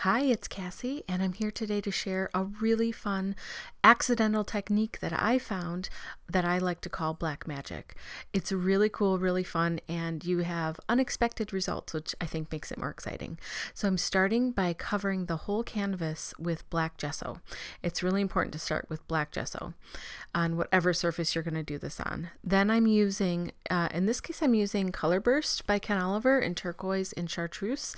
Hi, it's Kassy, and I'm here today to share a really fun accidental technique that I found that I like to call black magic. It's really cool, really fun, and you have unexpected results, which I think makes it more exciting. So I'm starting by covering the whole canvas with black gesso. It's really important to start with black gesso on whatever surface you're going to do this on. Then I'm using, in this case, I'm using Color Burst by Ken Oliver in turquoise and chartreuse,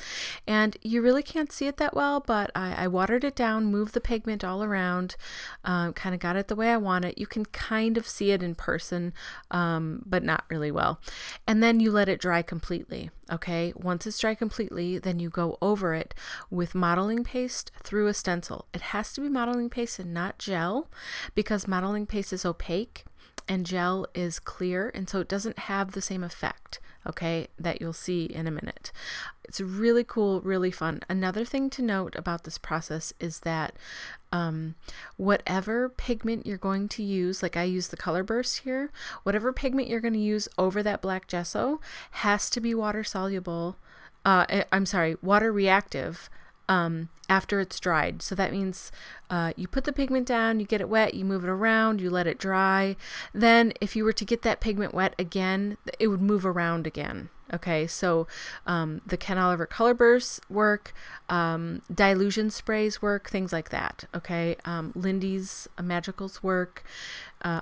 and you really can't see it that well, but I watered it down, moved the pigment all around, kind of got it the way I want it. You can kind of see it in person, but not really well. And then you let it dry completely. Okay, once it's dry completely, then you go over it with modeling paste through a stencil. It has to be modeling paste and not gel, because modeling paste is opaque and gel is clear, and so it doesn't have the same effect, okay, that you'll see in a minute. It's really cool, really fun. Another thing to note about this process is that whatever pigment you're going to use, like I use the Color Burst here, whatever pigment you're going to use over that black gesso has to be water soluble, water reactive after it's dried. So that means you put the pigment down, you get it wet, you move it around, you let it dry. Then if you were to get that pigment wet again, it would move around again. Okay, so the Ken Oliver Color Bursts work, dilution sprays work, things like that. Okay, Lindy's Magicals work.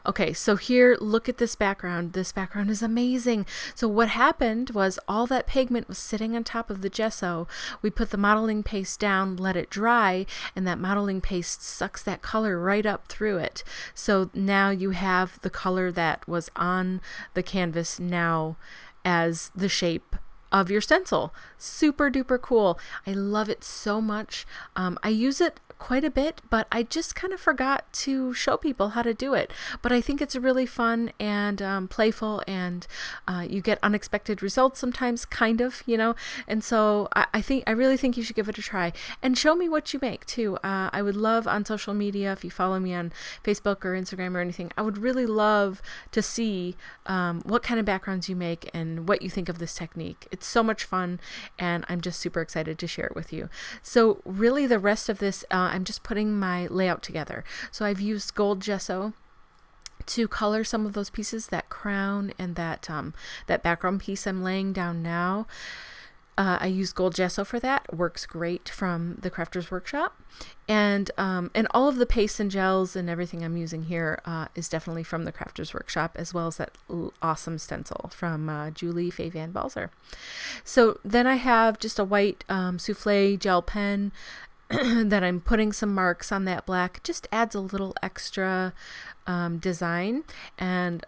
Okay, so here, look at this background. This background is amazing. So what happened was all that pigment was sitting on top of the gesso. We put the modeling paste down, let it dry, and that modeling paste sucks that color right up through it. So now you have the color that was on the canvas now as the shape of your stencil. Super duper cool. I love it so much. I use it quite a bit, but I just kind of forgot to show people how to do it. But I think it's really fun and playful, and you get unexpected results sometimes, kind of, you know. And so I really think you should give it a try and show me what you make too. I would love on social media, if you follow me on Facebook or Instagram or anything, I would really love to see what kind of backgrounds you make and what you think of this technique. It's so much fun, and I'm just super excited to share it with you. So really the rest of this, I'm just putting my layout together. So I've used gold gesso to color some of those pieces, that crown and that background piece I'm laying down now. I use gold gesso for that. Works great from the Crafter's Workshop. And all of the pastes and gels and everything I'm using here is definitely from the Crafter's Workshop, as well as that awesome stencil from Julie Faye Van Balzer. So then I have just a white souffle gel pen that I'm putting some marks on that black. Just adds a little extra design and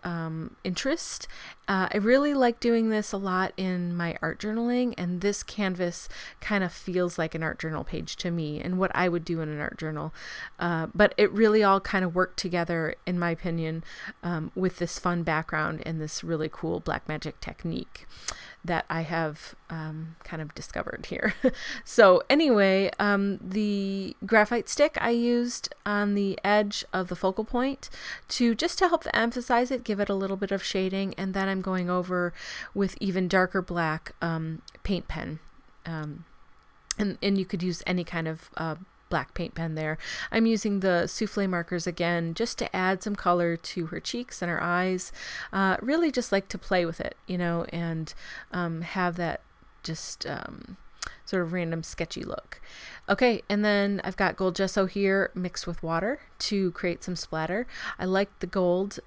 interest. I really like doing this a lot in my art journaling, and this canvas kind of feels like an art journal page to me and what I would do in an art journal. But it really all kind of worked together, in my opinion, with this fun background and this really cool black magic technique that I have kind of discovered here. So anyway, the graphite stick I used on the edge of the focal point to help emphasize it, give it a little bit of shading, and then I'm going over with even darker black paint pen. And you could use any kind of black paint pen there. I'm using the souffle markers again just to add some color to her cheeks and her eyes. Really just like to play with it, you know, and have that just sort of random sketchy look. Okay, and then I've got gold gesso here mixed with water to create some splatter. I like the gold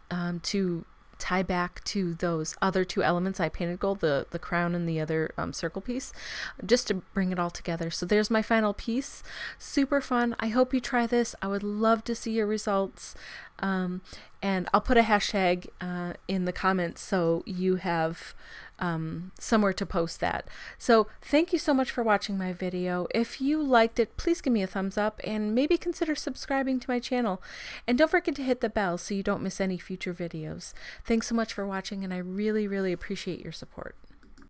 to tie back to those other two elements I painted gold, the crown and the other circle piece, just to bring it all together. So there's my final piece. Super fun. I hope you try this. I would love to see your results. And I'll put a hashtag in the comments so you have somewhere to post that. So thank you so much for watching my video. If you liked it, please give me a thumbs up and maybe consider subscribing to my channel. And don't forget to hit the bell so you don't miss any future videos. Thanks so much for watching, and I really, really appreciate your support.